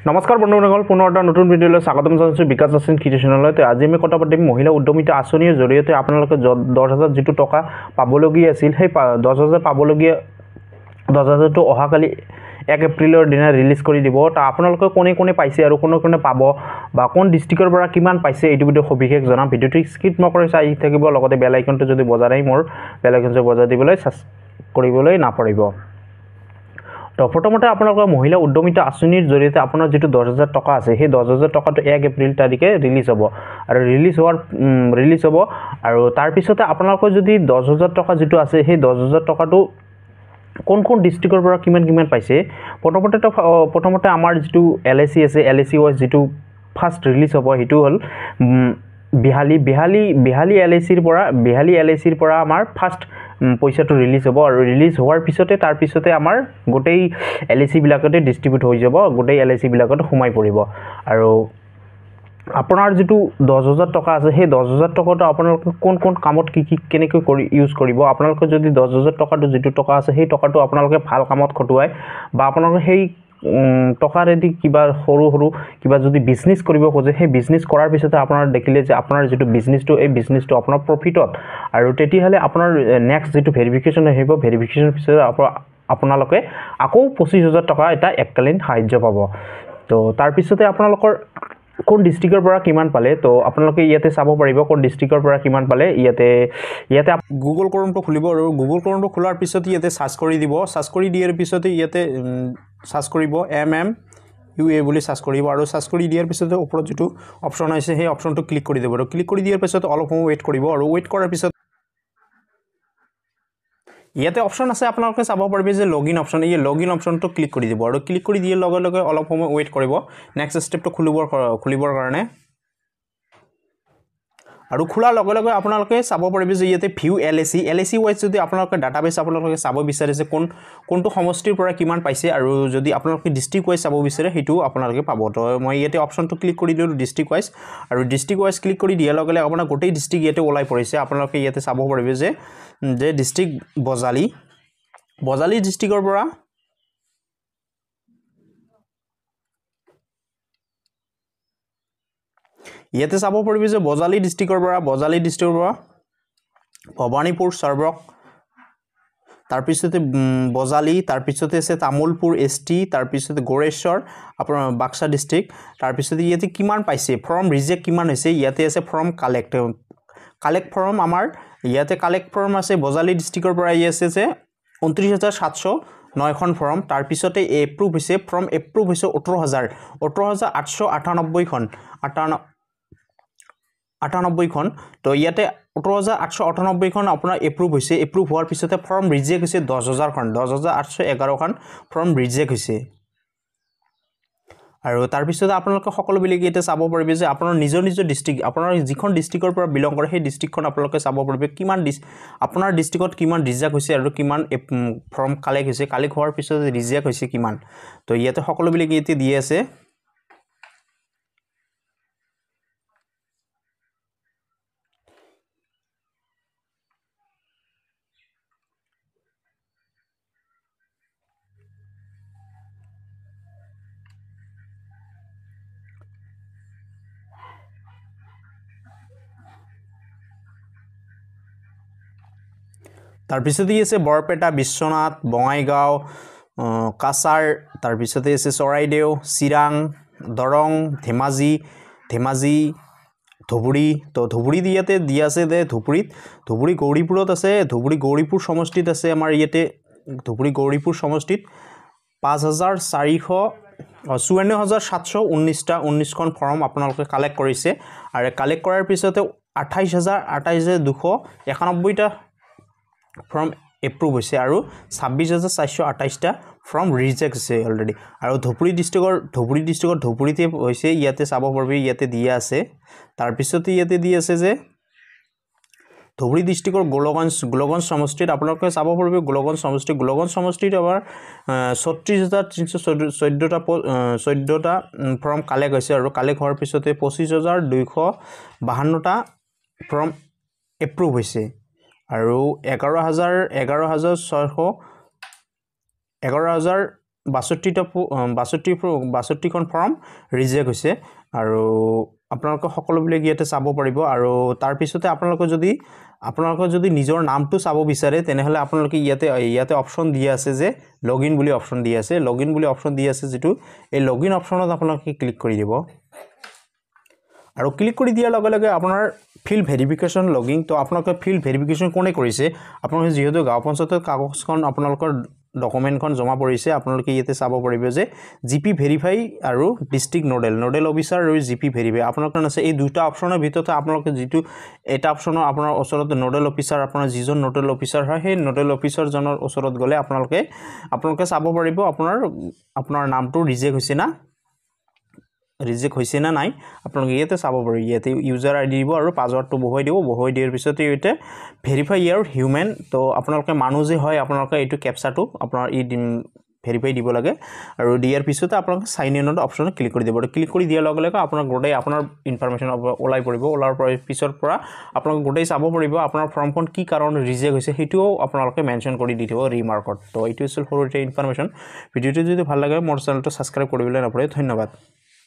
নমস্কাৰ বন্ধুসকল, পুনৰ এটা নতুন ভিডিঅ'লৈ স্বাগতম জনাইছোঁ বিকাশ আশ্বিন ক্ৰিয়েশ্যনলৈ। তো আজি আমি কথা পাতিম মহিলা উদ্যমিতা আঁচনিৰ জৰিয়তে আপোনালোকে 10,000 যিটো টকা পাবলগীয়া আছিল, সেই 10,000 পাবলগীয়া 10,000টো অহাকালি 1 এপ্ৰিলৰ দিনা ৰিলিজ কৰি দিব। তো আপোনালোকে কোনে কোনে পাইছে আৰু কোনে কোনে পাব বা কোন ডিষ্ট্ৰিক্টৰ পৰা কিমান পাইছে এইটো ভিডিঅ' সবিশেষ জনাম। ভিডিঅ'টো স্কিপ নকৰি চাই থাকিব, লগতে বেল আইকনটো যদি বজাই নাই মোৰ বেল আইকনটো বজাই দিবলৈ কৰিবলৈ নাপাহৰিব। তো প্ৰথমতে আপোনালোকৰ মহিলা উদ্যমিতা আঁচনিৰ জৰিয়তে আপোনাৰ যিটো 10,000 টকা আছে, সেই 10,000 টকাটো 1 এপ্ৰিল তাৰিখে ৰিলিজ হ'ব আৰু ৰিলিজ হ'ব আৰু তাৰপিছতে আপোনালোকৰ যদি 10,000 টকা যিটো আছে, সেই 10,000 টকাটো কোন কোন ডিষ্ট্ৰিক্টৰ পৰা কিমান পাইছে। প্ৰথমতে আমাৰ যিটো LIC আছে, LIC ৱাইজ যিটো ফাৰ্ষ্ট ৰিলিজ হ'ব সেইটো হ'ল বিহালী LICৰ পৰা আমাৰ ফাৰ্ষ্ট পইচাটো ৰিলিজ হ'ব আৰু ৰিলিজ হোৱাৰ পিছতে তাৰপিছতে আমাৰ গোটেই LIC বিলাকতে ডিষ্ট্ৰিবিউট হৈ যাব, গোটেই LIC বিলাকত সোমাই পৰিব। আৰু আপোনাৰ যিটো 10,000 টকা আছে, সেই 10,000 টকাটো আপোনালোকে কোন কোন কামত কেনেকৈ ইউজ কৰিব। আপোনালোকে যদি 10,000 টকাটো যিটো টকা আছে, সেই টকাটো আপোনালোকে ভাল কামত খটুৱাই বা আপোনালোকে সেই টকাৰেদি কিবা সৰু কিবা যদি বিজনেছ কৰিব খোজে, সেই বিজনেছ কৰাৰ পিছতে আপোনাৰ দেখিলে যে আপোনাৰ যিটো বিজনেছটো, এই বিজনেছটো আপোনাৰ প্ৰফিটত, আৰু তেতিয়াহ'লে আপোনাৰ নেক্সট যিটো ভেৰিফিকেশ্যন আহিব, ভেৰিফিকেশ্যনৰ পিছতে আপোনালোকে আকৌ 25,000 টকা এটা এককালীন সাহায্য পাব। তো তাৰপিছতে আপোনালোকৰ কোন ডিষ্ট্ৰিক্টৰ পৰা কিমান পালে, তো আপোনালোকে ইয়াতে চাব পাৰিব কোন ডিষ্ট্ৰিক্টৰ পৰা কিমান পালে। ইয়াতে গুগল ক্ৰমটো খুলিব আৰু গুগল ক্ৰমটো খোলাৰ পিছত ইয়াতে চাৰ্চ কৰি দিব। চাৰ্চ কৰি দিয়াৰ পিছতে ইয়াতে চাৰ্চ কৰিব MMUA বুলি চাৰ্চ কৰিব আৰু চাৰ্চ কৰি দিয়াৰ পিছতে ওপৰত যিটো অপশ্যন আছে, সেই অপশ্যনটো ক্লিক কৰি দিব আৰু ক্লিক কৰি দিয়াৰ পিছত অলপ সময় ৱেইট কৰিব আৰু ৱেইট কৰাৰ পিছত ইয়াতে অপশ্যন আছে, আপোনালোকে চাব পাৰিব যে লগইন অপশ্যন, এই লগইন অপশ্যনটো ক্লিক কৰি দিব আৰু ক্লিক কৰি দিয়াৰ লগে লগে অলপ সময় ৱেইট কৰিব নেক্সট ষ্টেপটো খুলিবৰ কাৰণে। আৰু খোলাৰ লগে লগে আপোনালোকে চাব পাৰিব যে ইয়াতে ভিউ LIC ৱাইজ যদি আপোনালোকে ডাটাবেছ আপোনালোকে চাব বিচাৰিছে কোনটো সমষ্টিৰ পৰা কিমান পাইছে, আৰু যদি আপোনালোকে ডিষ্ট্ৰিক্ট ৱাইজ চাব বিচাৰে সেইটো আপোনালোকে পাব। তো মই ইয়াতে অপশ্যনটো ক্লিক কৰি দিলোঁ ডিষ্ট্ৰিক্ট ৱাইজ, আৰু ডিষ্ট্ৰিক্ট ৱাইজ ক্লিক কৰি দিয়াৰ লগে লগে আপোনাৰ গোটেই ডিষ্ট্ৰিক্ট ইয়াতে ওলাই পৰিছে। আপোনালোকে ইয়াতে চাব পাৰিব যে ডিষ্ট্ৰিক্ট বজালী ডিষ্ট্ৰিক্টৰ পৰা ইয়াতে চাব পাৰিব যে বজালী ডিষ্ট্ৰিক্টৰ পৰা ভৱানীপুৰ চাৰব্ৰক, তাৰপিছতে বজালী, তাৰপিছতে আছে তামোলপুৰ ST, তাৰপিছতে গড়েশ্বৰ আপোনাৰ বাক্সা ডিষ্ট্ৰিক্ট, তাৰপিছতে ইয়াতে কিমান পাইছে, ফৰ্ম ৰিজেক্ট কিমান হৈছে, ইয়াতে আছে ফৰ্ম কালেক্ট ফৰ্ম, আমাৰ ইয়াতে কালেক্ট ফৰ্ম আছে বজালী ডিষ্ট্ৰিক্টৰ পৰা আছে যে 29,709খন ফৰ্ম। তাৰপিছতে এপ্ৰুভ হৈছে, ফৰ্ম এপ্ৰুভ হৈছে 18,898খন। তো ইয়াতে 18,898খন আপোনাৰ এপ্ৰুভ হৈছে। এপ্ৰুভ হোৱাৰ পিছতে ফৰ্ম ৰিজেক্ট হৈছে 10,811খন ফৰ্ম ৰিজেক্ট হৈছে। আৰু তাৰপিছতে আপোনালোকে সকলোবিলাক ইয়াতে চাব পাৰিব যে আপোনাৰ নিজৰ ডিষ্ট্ৰিক্ট, আপোনাৰ যিখন ডিষ্ট্ৰিক্টৰ পৰা বিলং কৰে সেই ডিষ্ট্ৰিক্টখন আপোনালোকে চাব পাৰিব আপোনাৰ ডিষ্ট্ৰিক্টত কিমান ৰিজেক্ট হৈছে আৰু কিমান ফৰ্ম কালেক্ট হৈছে, কালেক্ট হোৱাৰ পিছত ৰিজেক্ট হৈছে কিমান। তো ইয়াতে সকলোবিলাক ইয়াতে দি আছে। তাৰপিছতে আছে বৰপেটা, বিশ্বনাথ, বঙাইগাঁও, কাছাৰ, তাৰপিছতে আছে চৰাইদেউ, চিৰাং, দৰং, ধেমাজি, ধুবুৰী। তো ধুবুৰী ইয়াতে দি আছে যে ধুবুৰী গৌৰীপুৰত আছে, ধুবুৰী গৌৰীপুৰ সমষ্টিত আছে আমাৰ ইয়াতে ধুবুৰী গৌৰীপুৰ সমষ্টিত 54,719খন ফৰ্ম আপোনালোকে কালেক্ট কৰিছে। আৰু কালেক্ট কৰাৰ পিছতে 28,291টা ফৰ্ম এপ্ৰুভ হৈছে আৰু 26,428টা ফৰ্ম ৰিজেক্ট হৈছে অলৰেডি। আৰু ধুবুৰী ডিষ্ট্ৰিক্টত ধুবুৰীতে হৈছে, ইয়াতে চাব পাৰিবি ইয়াতে দিয়া আছে। তাৰপিছতে ইয়াতে দি আছে যে ধুবুৰী ডিষ্ট্ৰিক্টৰ গোলগঞ্জ সমষ্টিত আপোনালোকে চাব পাৰিব গোলগঞ্জ সমষ্টিত আমাৰ 36,314টা ফৰ্ম কালেক্ট হৈছে আৰু কালেক্ট হোৱাৰ পিছতে 25,252টা ফৰ্ম এপ্ৰুভ হৈছে আৰু 11,600 62খন ফৰ্ম ৰিজেক্ট হৈছে আৰু আপোনালোকে সকলোবিলাক ইয়াতে চাব পাৰিব আৰু তাৰ পিছতে আপোনালোকে যদি নিজৰ নামটো চাব বিচাৰে তেনেহলে আপোনালোকে ইয়াতে অপচন দিয়া আছে যে লগইন বুলি অপচন দিয়া আছে যেটো এই লগইন অপচনত আপোনালোকে ক্লিক কৰি দিব আৰু ক্লিক কৰি দিয়াৰ লগে লগে আপোনাৰ ফিল্ড ভেৰিফিকেশন লগিং তো আপোনালোকে ফিল্ড ভেৰিফিকেশন কোনে কৰিছে আপোনালোকে যেহেতু গাঁও পঞ্চায়তৰ কাগজখন আপোনালোকৰ ডকুমেন্টখন জমা পৰিছে আপোনালোকে ইয়াতে চাব পাৰিব যে জিপি ভেৰিফাই আৰু ডিস্ট্ৰিক্ট নোডেল অফিচাৰ আৰু জিপি ভেৰিফাই আপোনালোকৰ আছে এই দুটা অপচনৰ ভিতৰতে আপোনালোকে যেটো এটা অপচনৰ আপোনাৰ ওচৰত নোডেল অফিচাৰ আপোনাৰ যিজন নোডেল অফিচাৰ হয় সেই নোডেল অফিচাৰ জনৰ ওচৰত গলে আপোনালোকে চাব পাৰিব আপোনাৰ নামটো ৰিজেক্ট হৈছে না নাই আপোনালোকে ইয়াতে চাব পাৰিব ইয়াতে ইউজাৰ আইডি দিব আৰু পাছৱৰ্ডটো বহুৱাই দিয়াৰ পিছতে ইয়াতে ভেৰিফাই ইয়াৰ হিউমেন তো আপোনালোকে মানুহ যে হয় আপোনালোকে এইটো ক্যাপচাটো আপোনাৰ ভেৰিফাই দিব লাগে আৰু দিয়াৰ পিছতে আপোনালোকে সাইন ইন অপচনত ক্লিক কৰি দিব ক্লিক কৰি দিয়াৰ লগে লগে আপোনাৰ গোটেই আপোনাৰ ইনফৰমেশন ওলাই পৰিব ওলাৰ পিছৰ পৰা আপোনালোকে গোটেই চাব পাৰিব আপোনাৰ ফৰ্মখন কি কাৰণ ৰিজেক্ট হৈছে হেতুও আপোনালোকে মেনশন কৰি দি দিব ৰিমাৰ্কত তো এইটো আছিল সৰুতে ইনফৰমেশন ভিডিওটো যদি ভাল লাগে মোৰ চেনেলটো সাবস্ক্ৰাইব কৰিবলৈ নাপাহৰিব ধন্যবাদ